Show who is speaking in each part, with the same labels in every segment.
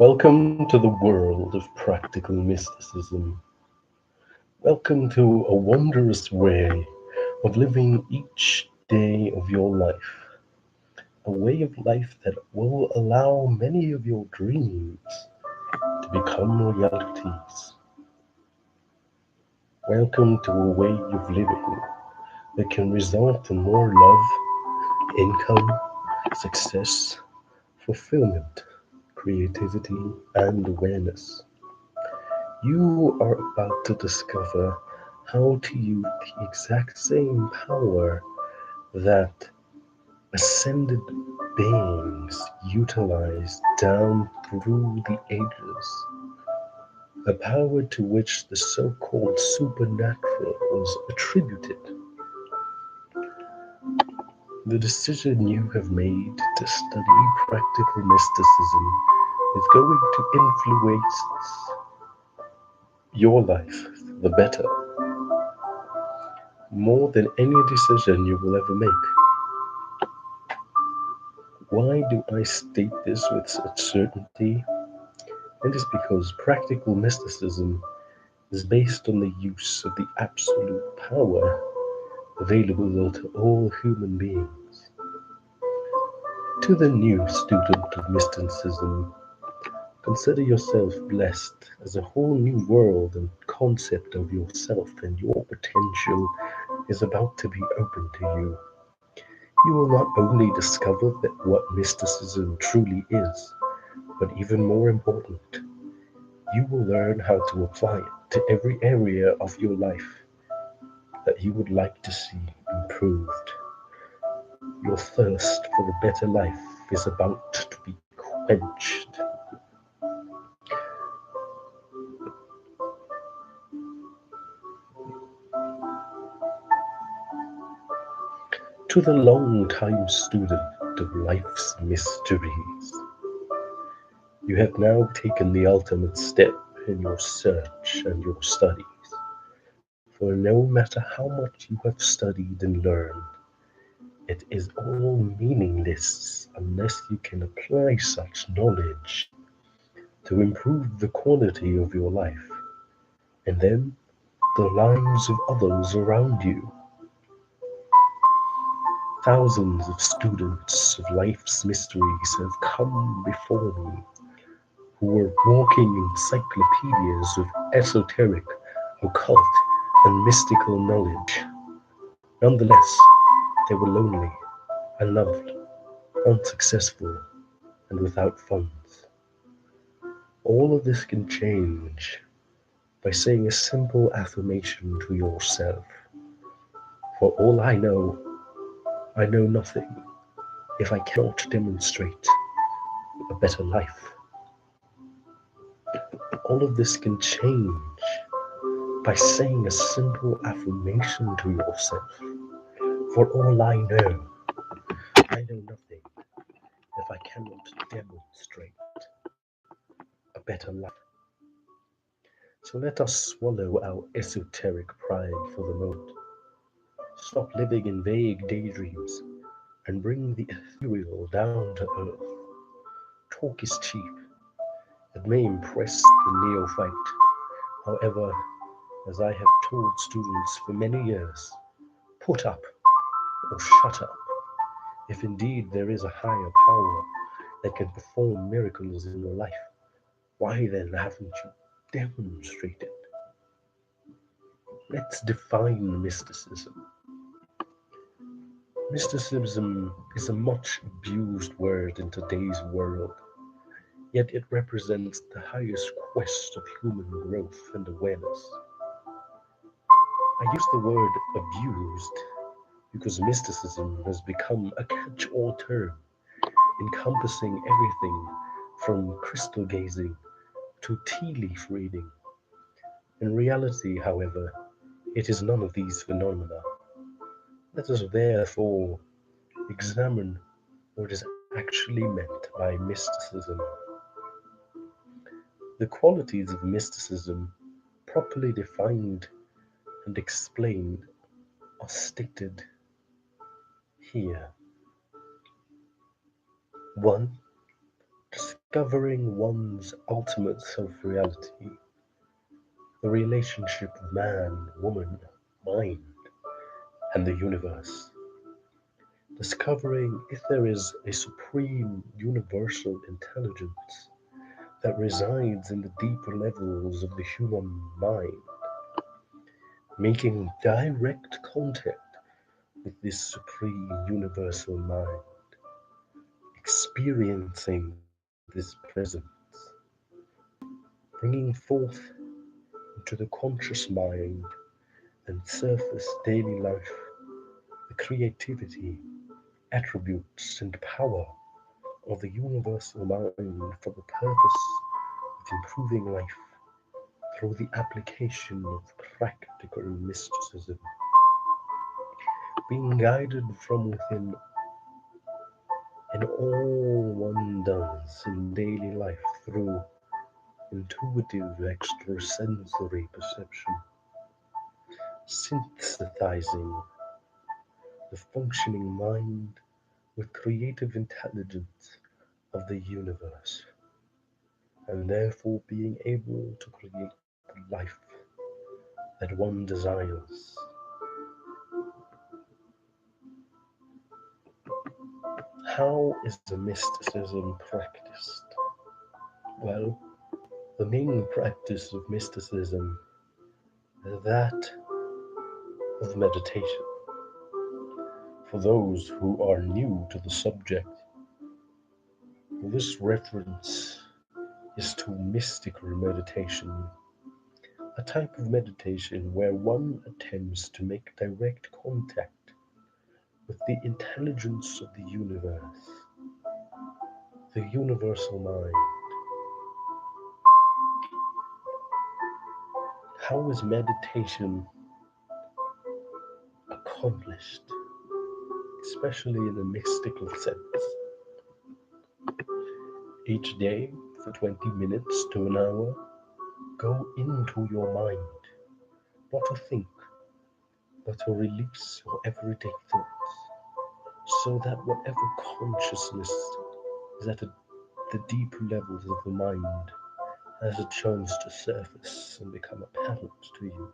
Speaker 1: Welcome to the world of practical mysticism. Welcome to a wondrous way of living each day of your life. A way of life that will allow many of your dreams to become realities. Welcome to a way of living that can result in more love, income, success, fulfillment, creativity, and awareness. You are about to discover how to use the exact same power that ascended beings utilized down through the ages, a power to which the so called supernatural was attributed. The decision you have made to study practical mysticism is going to influence your life for the better more than any decision you will ever make. Why do I state this with such certainty? It is because practical mysticism is based on the use of the absolute power available to all human beings. To the new student of mysticism, consider yourself blessed as a whole new world and concept of yourself and your potential is about to be opened to you. You will not only discover that what mysticism truly is, but even more important, you will learn how to apply it to every area of your life that you would like to see improved. Your thirst for a better life is about to be quenched. To the long-time student of life's mysteries, you have now taken the ultimate step in your search and your studies. For no matter how much you have studied and learned, it is all meaningless unless you can apply such knowledge to improve the quality of your life and then the lives of others around you. Thousands of students of life's mysteries have come before me who were walking encyclopedias of esoteric, occult, and mystical knowledge. Nonetheless, they were lonely, unloved, unsuccessful, and without funds. All of this can change by saying a simple affirmation to yourself. For all I know nothing if I cannot demonstrate a better life. All of this can change by saying a simple affirmation to yourself. For all I know nothing if I cannot demonstrate a better life. So let us swallow our esoteric pride for the moment. Stop living in vague daydreams and bring the ethereal down to earth. Talk is cheap. It may impress the neophyte. However, as I have told students for many years, put up or shut up. If indeed there is a higher power that can perform miracles in your life, why then haven't you demonstrated? Let's define mysticism. Mysticism is a much abused word in today's world, yet it represents the highest quest of human growth and awareness. I use the word abused because mysticism has become a catch all term encompassing everything from crystal gazing to tea leaf reading. In reality, however, it is none of these phenomena. Let us therefore examine what is actually meant by mysticism. The qualities of mysticism, properly defined and explained, are stated here. 1. discovering one's ultimate self reality, the relationship of man, woman, mind, and the universe. Discovering if there is a supreme universal intelligence that resides in the deeper levels of the human mind, making direct contact with this supreme universal mind, experiencing this presence, bringing forth into the conscious mind and surface daily life the creativity, attributes, and power of the universal mind for the purpose of improving life through the application of practical mysticism, being guided from within in all one does in daily life through intuitive extrasensory perception, synthesizing the functioning mind with creative intelligence of the universe, and therefore being able to create the life that one desires. How is the mysticism practiced? Well, the main practice of mysticism is that of meditation. For those who are new to the subject, this reference is to mystical meditation, a type of meditation where one attempts to make direct contact with the intelligence of the universe, the universal mind. How is meditation accomplished, especially in a mystical sense? Each day, for 20 minutes to an hour, go into your mind, not to think, but to release your everyday thoughts, so that whatever consciousness is at the deeper levels of the mind has a chance to surface and become apparent to you.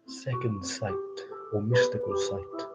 Speaker 1: Second sight, or mystical sight.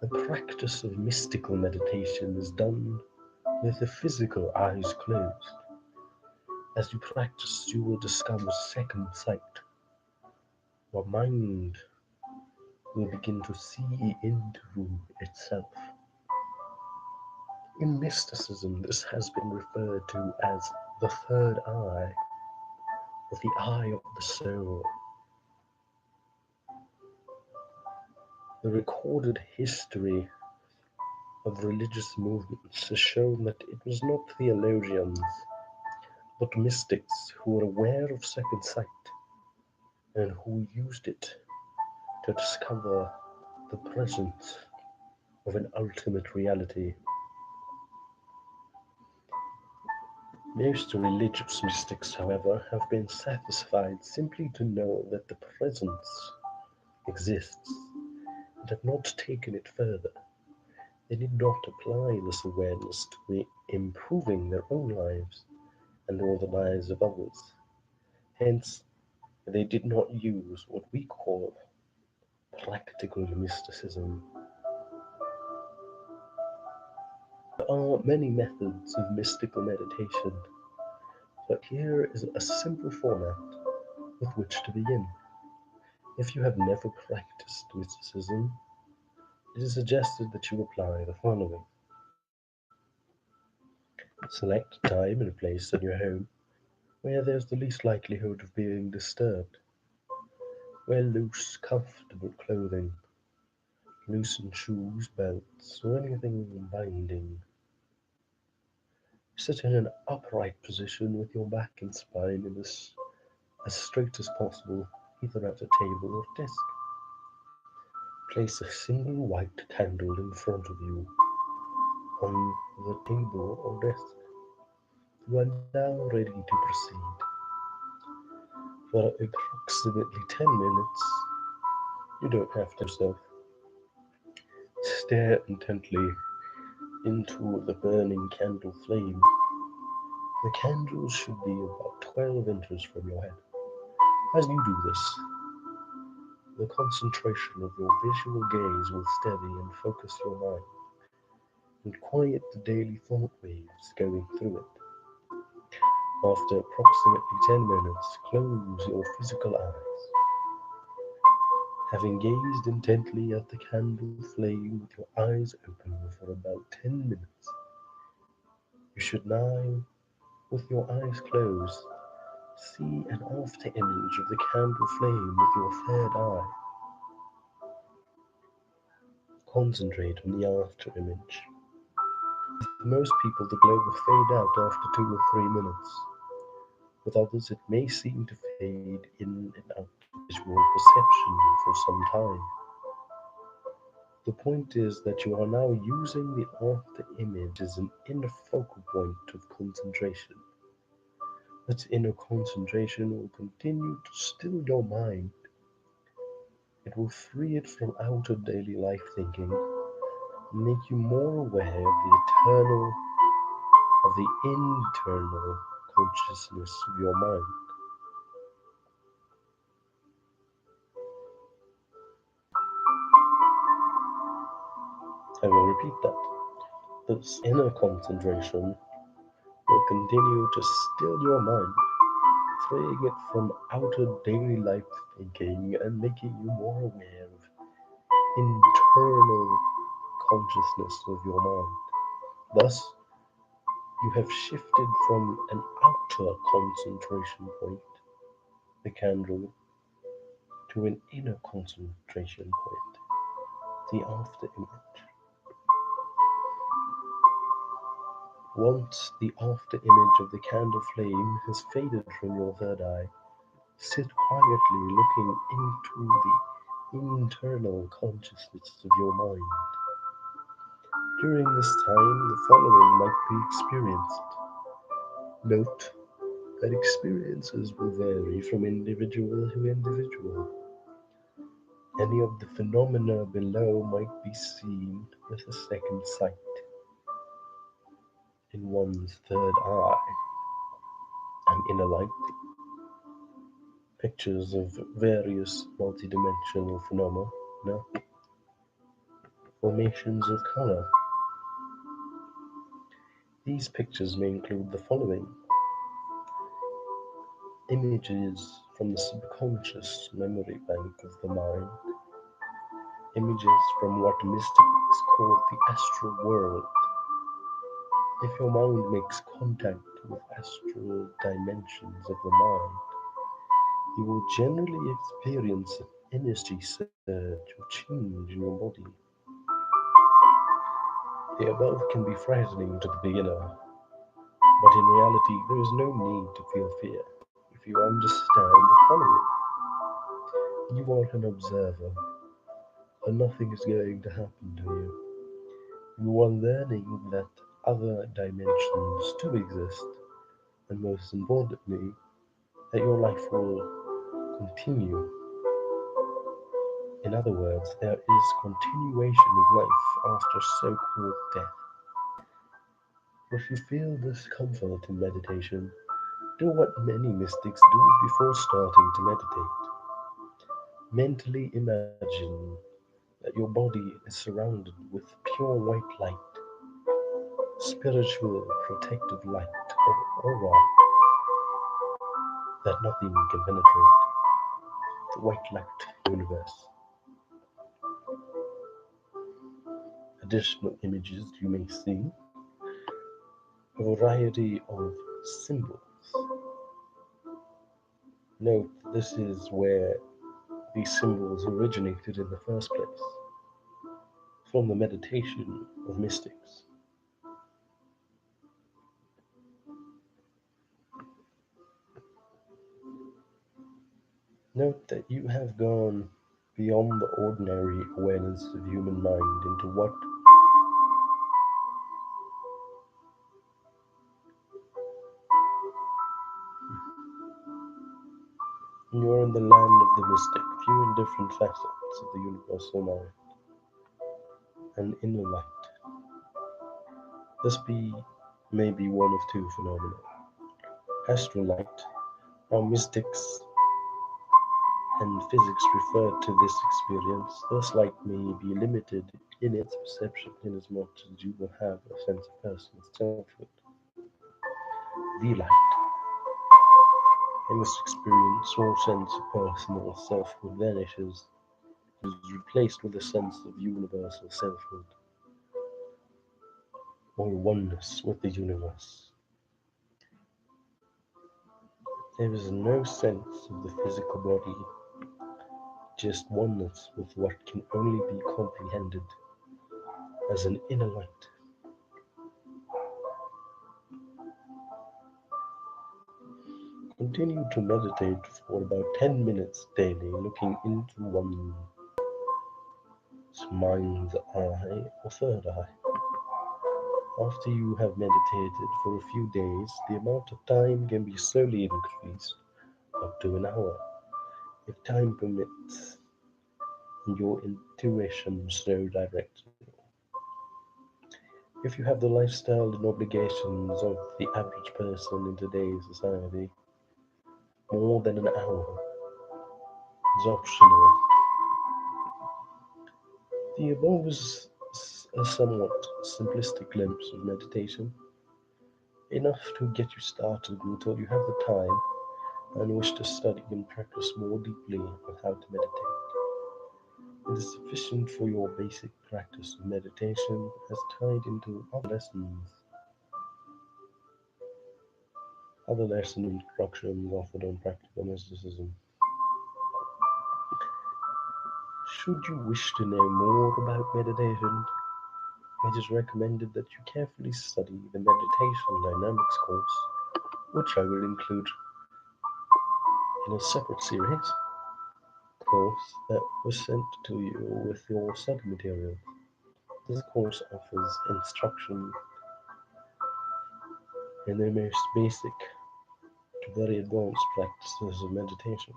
Speaker 1: The practice of mystical meditation is done with the physical eyes closed. As you practice, you will discover second sight. Your mind will begin to see into itself. In mysticism, this has been referred to as the third eye, or the eye of the soul. The recorded history of religious movements has shown that it was not theologians, but mystics who were aware of second sight and who used it to discover the presence of an ultimate reality. Most religious mystics, however, have been satisfied simply to know that the presence exists and have not taken it further. They did not apply this awareness to improving their own lives and or the lives of others. Hence, they did not use what we call practical mysticism. There are many methods of mystical meditation, but here is a simple format with which to begin. If you have never practiced mysticism, it is suggested that you apply the following. Select time and place in your home where there's the least likelihood of being disturbed. Wear loose, comfortable clothing. Loosen shoes, belts, or anything binding. Sit in an upright position with your back and spine in as straight as possible, either at a table or desk. Place a single white candle in front of you on the table or desk. You are now ready to proceed. For approximately 10 minutes, you don't have to yourself. stare intently into the burning candle flame. The candle should be about 12 inches from your head. As you do this, the concentration of your visual gaze will steady and focus your mind and quiet the daily thought waves going through it. After approximately 10 minutes, close your physical eyes. Having gazed intently at the candle flame with your eyes open for about 10 minutes, you should now, with your eyes closed, see an after image of the candle flame with your third eye. Concentrate on the after image. With most people, the glow will fade out after 2 or 3 minutes. With others, it may seem to fade in and out of visual perception for some time. The point is that you are now using the after image as an inner focal point of concentration. That inner concentration will continue to still your mind. It will free it from outer daily life thinking and make you more aware of the internal consciousness of your mind. I will repeat that. This inner concentration will continue to still your mind, freeing it from outer daily life thinking and making you more aware of internal consciousness of your mind. Thus, you have shifted from an outer concentration point, the candle, to an inner concentration point, the after image. Once the after image of the candle flame has faded from your third eye, sit quietly looking into the internal consciousness of your mind. During this time, the following might be experienced. Note that experiences will vary from individual to individual. Any of the phenomena below might be seen with a second sight in one's third eye, an inner light, pictures of various multidimensional phenomena, formations of color. These pictures may include the following: images from the subconscious memory bank of the mind, images from what mystics call the astral world. If your mind makes contact with astral dimensions of the mind, you will generally experience an energy surge or change in your body. The above can be frightening to the beginner, but in reality there is no need to feel fear if you understand the following. You are an observer, and nothing is going to happen to you. You are learning that other dimensions do exist, and most importantly, that your life will continue. In other words, there is continuation of life after so-called death. If you feel discomfort in meditation, do what many mystics do before starting to meditate. Mentally imagine that your body is surrounded with pure white light, spiritual protective light or aura that nothing can penetrate, the white light universe. Additional images you may see: a variety of symbols. Note this is where these symbols originated in the first place, from the meditation of mystics. Note that you have gone beyond the ordinary awareness of human mind into what you are in the land of the mystic, viewing different facets of the universal mind. and inner light. This may be one of two phenomena. Astral light, how mystics and physics refer to this experience. This light may be limited in its perception inasmuch as you will have a sense of personal selfhood. The light, in this experience, all sense of personal selfhood vanishes, is replaced with a sense of universal selfhood, or oneness with the universe. There is no sense of the physical body, just oneness with what can only be comprehended as an inner light. Continue to meditate for about 10 minutes daily, looking into one's mind's eye or third eye. After you have meditated for a few days, the amount of time can be slowly increased up to an hour, if time permits and your intuition so directs you. If you have the lifestyle and obligations of the average person in today's society, more than an hour is optional. The above is a somewhat simplistic glimpse of meditation, enough to get you started until you have the time and wish to study and practice more deeply on how to meditate. It is sufficient for your basic practice of meditation as tied into other lesson instructions offered on practical mysticism. Should you wish to know more about meditation, it is recommended that you carefully study the Meditation Dynamics course, which I will include in a separate series course that was sent to you with your study materials. This course offers instruction in the most basic to very advanced practices of meditation.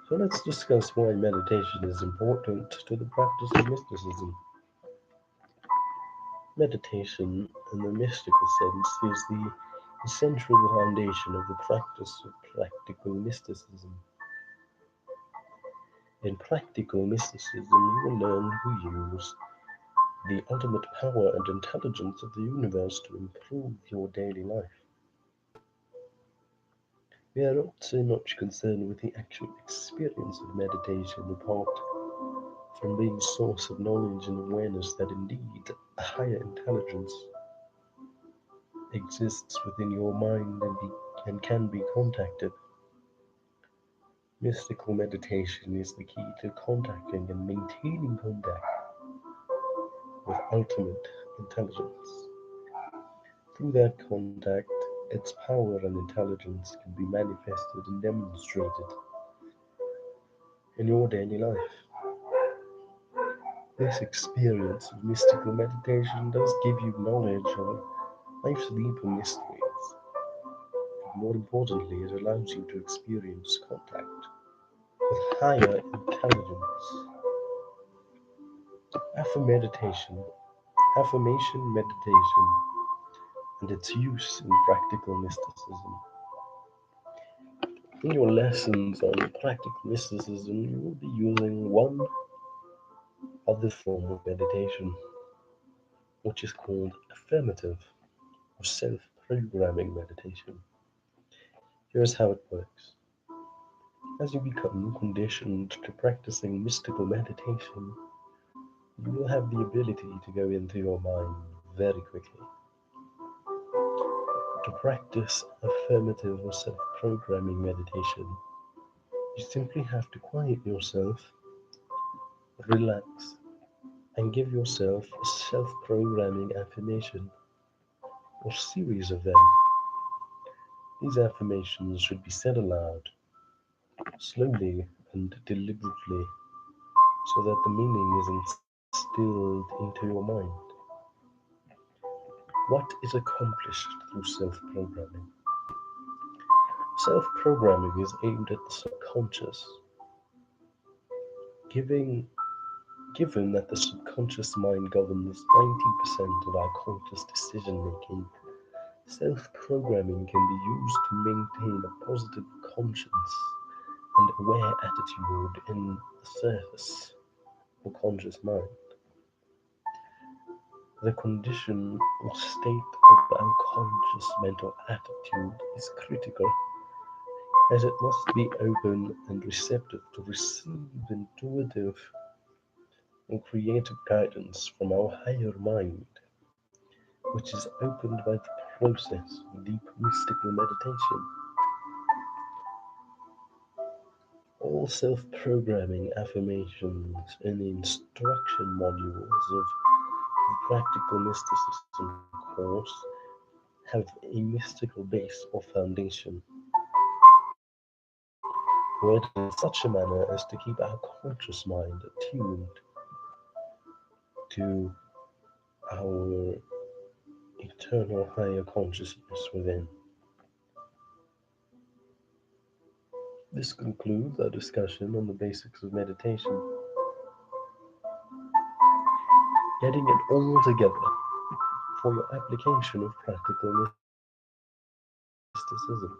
Speaker 1: So let's discuss why meditation is important to the practice of mysticism. Meditation, in the mystical sense, is the essential foundation of the practice of practical mysticism. In practical mysticism, you will learn to use the ultimate power and intelligence of the universe to improve your daily life. We are not so much concerned with the actual experience of meditation apart from being a source of knowledge and awareness that indeed a higher intelligence exists within your mind and can be contacted. Mystical meditation is the key to contacting and maintaining contact with ultimate intelligence. Through that contact, its power and intelligence can be manifested and demonstrated in your daily life. This experience of mystical meditation does give you knowledge of life's deeper mysteries, but more importantly, it allows you to experience contact with higher intelligence. Affirmation, affirmation meditation, and its use in practical mysticism. In your lessons on practical mysticism, you will be using one other form of meditation, which is called affirmative or self programming meditation. Here's how it works. As you become conditioned to practicing mystical meditation, you will have the ability to go into your mind very quickly. To practice affirmative or self programming meditation, you simply have to quiet yourself, relax, and give yourself a self programming affirmation or series of them. These affirmations should be said aloud, slowly and deliberately, so that the meaning is instilled into your mind. What is accomplished through self programming? Self programming is aimed at the subconscious, giving Given that the subconscious mind governs 90% of our conscious decision making, self programming can be used to maintain a positive conscience and aware attitude in the surface or conscious mind. The condition or state of the unconscious mental attitude is critical, as it must be open and receptive to receive intuitive and creative guidance from our higher mind, which is opened by the process of deep mystical meditation. All self programming affirmations and instruction modules of the Practical Mysticism course have a mystical base or foundation, worded in such a manner as to keep our conscious mind attuned to our eternal higher consciousness within. This concludes our discussion on the basics of meditation. Getting it all together for your application of practical mysticism.